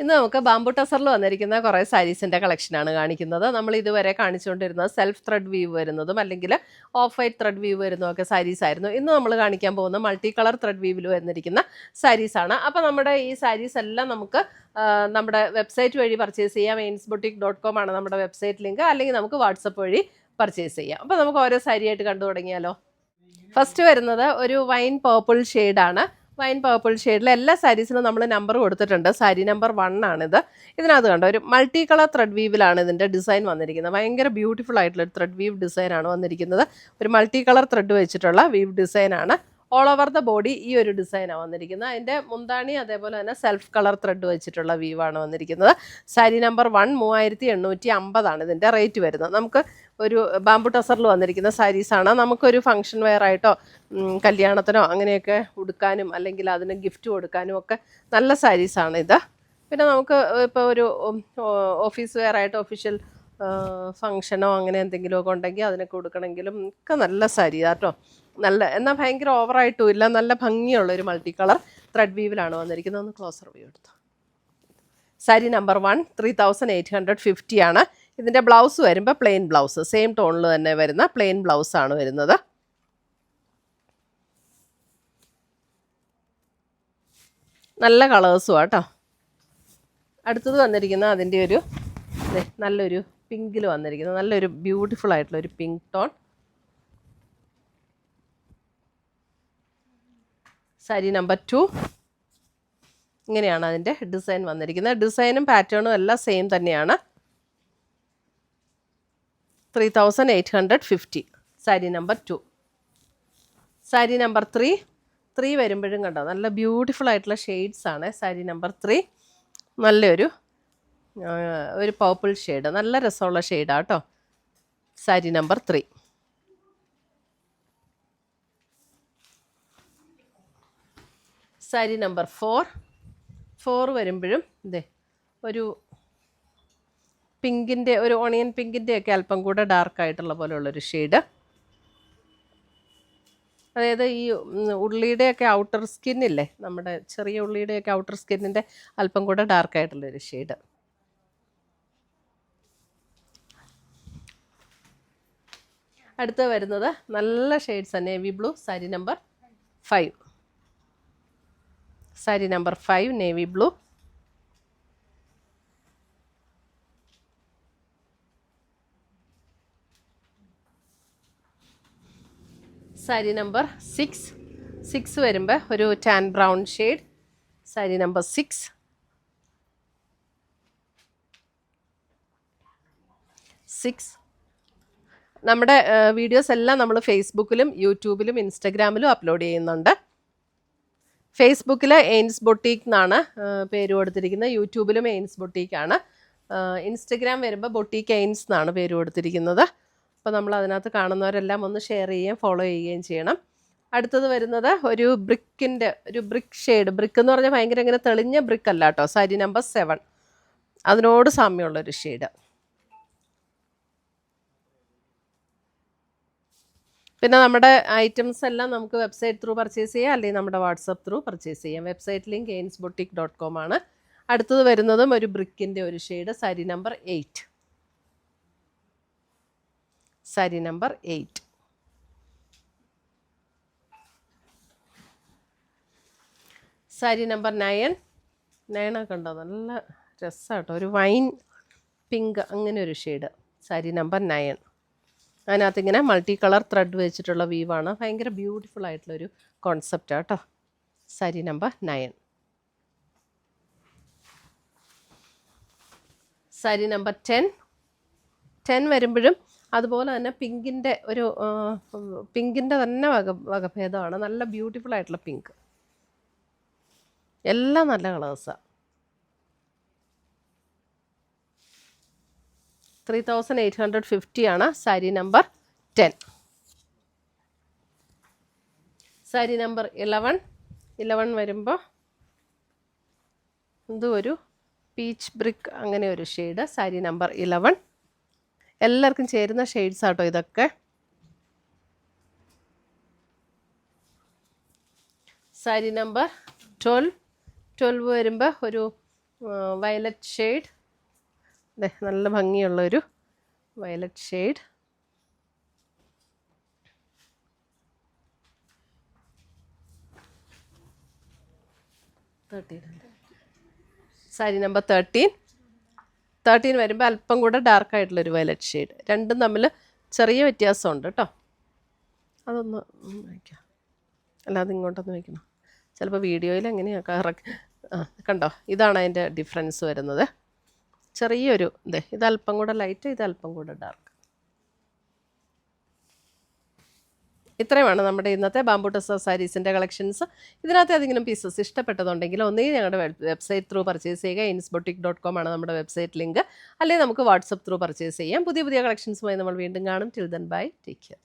ഇന്ന് നമുക്ക് ബാംബു ടസറിൽ വന്നിരിക്കുന്ന കുറേ സാരീസിൻ്റെ കളക്ഷനാണ് കാണിക്കുന്നത്. നമ്മൾ ഇതുവരെ കാണിച്ചുകൊണ്ടിരുന്നത് സെൽഫ് ത്രെഡ് വീവ് വരുന്നതും അല്ലെങ്കിൽ ഓഫ് വൈറ്റ് ത്രെഡ് വീവ് വരുന്നതൊക്കെ സാരീസ് ആയിരുന്നു. ഇന്ന് നമ്മൾ കാണിക്കാൻ പോകുന്ന മൾട്ടി കളർ ത്രെഡ് വീവിൽ വന്നിരിക്കുന്ന സാരീസാണ്. അപ്പോൾ നമ്മുടെ ഈ സാരീസ് എല്ലാം നമുക്ക് നമ്മുടെ വെബ്സൈറ്റ് വഴി പർച്ചേസ് ചെയ്യാം. ainsboutique.com ആണ് നമ്മുടെ വെബ്സൈറ്റ് ലിങ്ക്. അല്ലെങ്കിൽ നമുക്ക് വാട്സപ്പ് വഴി പർച്ചേസ് ചെയ്യാം. അപ്പോൾ നമുക്ക് ഓരോ സാരിയായിട്ട് കണ്ടു തുടങ്ങിയാലോ. ഫസ്റ്റ് വരുന്നത് ഒരു വൈൻ പേർപ്പിൾ ഷെയ്ഡാണ്. വൈൻ പേർപ്പിൾ ഷെയ്ഡിൽ എല്ലാ സാരീസിനും നമ്മൾ നമ്പർ കൊടുത്തിട്ടുണ്ട്. സാരി നമ്പർ 1 ആണിത്. ഇതിനകത്ത് കണ്ടോ ഒരു മൾട്ടി കളർ ത്രെഡ് വീവിലാണ് ഇതിൻ്റെ ഡിസൈൻ വന്നിരിക്കുന്നത്. ഭയങ്കര ബ്യൂട്ടിഫുൾ ആയിട്ടുള്ള ഒരു ത്രെഡ് വീവ് ഡിസൈനാണ് വന്നിരിക്കുന്നത്. ഒരു മൾട്ടി കളർ ത്രെഡ് വെച്ചിട്ടുള്ള വീവ് ഡിസൈനാണ്. ഓൾ ഓവർ ദ ബോഡി ഈ ഒരു ഡിസൈനാണ് വന്നിരിക്കുന്നത്. അതിൻ്റെ മുന്താണി അതേപോലെ തന്നെ സെൽഫ് കളർ ത്രെഡ് വെച്ചിട്ടുള്ള വീവാണ് വന്നിരിക്കുന്നത്. സാരി നമ്പർ 1 3850 ഇതിൻ്റെ റേറ്റ് വരുന്നത്. നമുക്ക് ഒരു ബാംബു ടസറിൽ വന്നിരിക്കുന്ന സാരീസാണ്. നമുക്കൊരു ഫംഗ്ഷൻ വെയർ ആയിട്ടോ കല്യാണത്തിനോ അങ്ങനെയൊക്കെ ഉടുക്കാനും അല്ലെങ്കിൽ അതിന് ഗിഫ്റ്റ് കൊടുക്കാനും ഒക്കെ നല്ല സാരീസാണ് ഇത്. പിന്നെ നമുക്ക് ഇപ്പോൾ ഒരു ഓഫീസ് വെയർ ആയിട്ട് ഒഫീഷ്യൽ ഫങ്ഷനോ അങ്ങനെ എന്തെങ്കിലുമൊക്കെ ഉണ്ടെങ്കിൽ അതിനൊക്കെ കൊടുക്കണമെങ്കിലും ഒക്കെ നല്ല സാരി കേട്ടോ. നല്ല എന്നാൽ ഭയങ്കര ഓവറായിട്ടും ഇല്ല, നല്ല ഭംഗിയുള്ളൊരു മൾട്ടി കളർ ത്രെഡ് വീവിലാണ് വന്നിരിക്കുന്നത്. ഒന്ന് ക്ലോസർ വ്യൂ എടുത്തു. സാരി നമ്പർ 1 3850 ആണ്. ഇതിൻ്റെ ബ്ലൗസ് വരുമ്പോൾ പ്ലെയിൻ ബ്ലൗസ്, സെയിം ടോണിൽ തന്നെ വരുന്ന പ്ലെയിൻ ബ്ലൗസാണ് വരുന്നത്. നല്ല കളേഴ്സും കേട്ടോ. അടുത്തത് വന്നിരിക്കുന്ന അതിൻ്റെ ഒരു നല്ലൊരു പിങ്കിൽ വന്നിരിക്കുന്നത്, നല്ലൊരു ബ്യൂട്ടിഫുൾ ആയിട്ടുള്ള ഒരു പിങ്ക് ടോൺ. സാരി നമ്പർ 2 ഇങ്ങനെയാണ് അതിൻ്റെ ഡിസൈൻ വന്നിരിക്കുന്നത്. ഡിസൈനും പാറ്റേണും എല്ലാം സെയിം തന്നെയാണ്. 3850 സാരി നമ്പർ 2. സാരി നമ്പർ 3 വരുമ്പോഴും കണ്ടോ നല്ല ബ്യൂട്ടിഫുൾ ആയിട്ടുള്ള ഷെയ്ഡ്സ് ആണ്. സാരി നമ്പർ 3 നല്ലൊരു പർപ്പിൾ ഷെയ്ഡ്, നല്ല രസമുള്ള ഷെയ്ഡാണ് കേട്ടോ. സാരി നമ്പർ 3. സാരി നമ്പർ 4 വരുമ്പോഴും ഇതേ ഒരു പിങ്കിൻ്റെ, ഒരു ഓണിയൻ പിങ്കിൻ്റെ ഒക്കെ അല്പം കൂടെ ഡാർക്കായിട്ടുള്ള പോലെയുള്ളൊരു ഷെയ്ഡ്. അതായത് ഈ ഉള്ളിയുടെയൊക്കെ ഔട്ടർ സ്കിന്നില്ലേ, നമ്മുടെ ചെറിയ ഉള്ളിയുടെയൊക്കെ ഔട്ടർ സ്കിന്നിൻ്റെ അല്പം കൂടെ ഡാർക്കായിട്ടുള്ളൊരു ഷെയ്ഡ്. അടുത്ത് വരുന്നത് നല്ല shades navy blue. Sari number 5. Sari number 5 navy blue. Sari number 6 വരുമ്പോൾ ഒരു tan brown shade. Sari number 6. നമ്മുടെ വീഡിയോസ് എല്ലാം നമ്മൾ ഫേസ്ബുക്കിലും യൂട്യൂബിലും ഇൻസ്റ്റഗ്രാമിലും അപ്ലോഡ് ചെയ്യുന്നുണ്ട്. ഫേസ്ബുക്കിൽ എയിൻസ് ബൊട്ടീക്ക് എന്നാണ് പേര് കൊടുത്തിരിക്കുന്നത്. യൂട്യൂബിലും എയിൻസ് ബൊട്ടീക്കാണ്. ഇൻസ്റ്റഗ്രാം വരുമ്പോൾ ബൊട്ടീക്ക് എയിൻസ് എന്നാണ് പേര് കൊടുത്തിരിക്കുന്നത്. അപ്പോൾ നമ്മൾ അതിനകത്ത് കാണുന്നവരെല്ലാം ഒന്ന് ഷെയർ ചെയ്യുകയും ഫോളോ ചെയ്യുകയും ചെയ്യണം. അടുത്തത് വരുന്നത് ഒരു ബ്രിക്ക് ഷെയ്ഡ്. ബ്രിക്ക് എന്ന് പറഞ്ഞാൽ ഭയങ്കര ഇങ്ങനെ തെളിഞ്ഞ ബ്രിക്ക് അല്ല കേട്ടോ. സാരി നമ്പർ 7 അതിനോട് സാമ്യമുള്ളൊരു ഷെയ്ഡ്. പിന്നെ നമ്മുടെ ഐറ്റംസ് എല്ലാം നമുക്ക് വെബ്സൈറ്റ് ത്രൂ പർച്ചേസ് ചെയ്യാം, അല്ലെങ്കിൽ നമ്മുടെ വാട്സപ്പ് ത്രൂ പർച്ചേസ് ചെയ്യാം. വെബ്സൈറ്റ് ലിങ്ക് ainsboutique.com ആണ്. അടുത്തത് വരുന്നതും ഒരു ബ്രിക്കിൻ്റെ ഒരു shade. Sari number 8. Sari number 8. Sari number 9 ഒക്കെ ഉണ്ടോ, നല്ല രസമാട്ടോ. ഒരു വൈൻ പിങ്ക് അങ്ങനെ ഒരു ഷെയ്ഡ്. സാരി നമ്പർ 9. അതിനകത്ത് ഇങ്ങനെ മൾട്ടി കളർ ത്രെഡ് വെച്ചിട്ടുള്ള വീവാണ്. ഭയങ്കര ബ്യൂട്ടിഫുൾ ആയിട്ടുള്ളൊരു കോൺസെപ്റ്റാണ് കേട്ടോ. സാരി നമ്പർ 9. സാരി നമ്പർ 10 വരുമ്പോഴും അതുപോലെ തന്നെ പിങ്കിൻ്റെ തന്നെ വകഭേദമാണ്. നല്ല ബ്യൂട്ടിഫുൾ ആയിട്ടുള്ള പിങ്ക്. എല്ലാം നല്ല കളേഴ്സാണ്. 3850 ആണ് സാരി നമ്പർ 10. സാരി നമ്പർ 11 വരുമ്പോൾ ഒരു പീച്ച് ബ്രിക്ക് അങ്ങനെ ഒരു ഷെയ്ഡ്. സാരി നമ്പർ 11 എല്ലാവർക്കും ചേരുന്ന ഷെയ്ഡ്സ് ആട്ടോ ഇതൊക്കെ. സാരി നമ്പർ 12 വരുമ്പോൾ ഒരു വയലറ്റ് ഷെയ്ഡ്, നല്ല ഭംഗിയുള്ളൊരു വയലറ്റ് ഷെയ്ഡ്. സാരി നമ്പർ 13 വരുമ്പോൾ അല്പം കൂടെ ഡാർക്കായിട്ടുള്ളൊരു വയലറ്റ് ഷെയ്ഡ്. രണ്ടും തമ്മിൽ ചെറിയ വ്യത്യാസമുണ്ട് കേട്ടോ. അതൊന്ന് വയ്ക്കാം, അല്ലാതെ ഇങ്ങോട്ടൊന്ന് വയ്ക്കണം. ചിലപ്പോൾ വീഡിയോയിൽ എങ്ങനെയാണ് കണ്ടോ, ഇതാണ് അതിൻ്റെ ഡിഫറൻസ് വരുന്നത്. ചെറിയൊരു ഇത് അല്പം കൂടെ ലൈറ്റ്, ഇത് അല്പം കൂടെ ഡാർക്ക്. ഇത്രയുമാണ് നമ്മുടെ ഇന്നത്തെ ബാംബു ടെസർ സാരീസിൻ്റെ കളക്ഷൻസ്. ഇതിനകത്ത് ഏതെങ്കിലും പീസസ് ഇഷ്ടപ്പെട്ടതുണ്ടെങ്കിൽ ഒന്നുകിൽ ഞങ്ങളുടെ വെബ്സൈറ്റ് ത്രൂ പർച്ചേസ് ചെയ്യുക. insboutique.com ആണ് നമ്മുടെ വെബ്സൈറ്റ് ലിങ്ക്. അല്ലെങ്കിൽ നമുക്ക് വാട്സപ്പ് ത്രൂ പർച്ചേസ് ചെയ്യാം. പുതിയ കളക്ഷൻസുമായി നമ്മൾ വീണ്ടും കാണും. Till then bye, take care.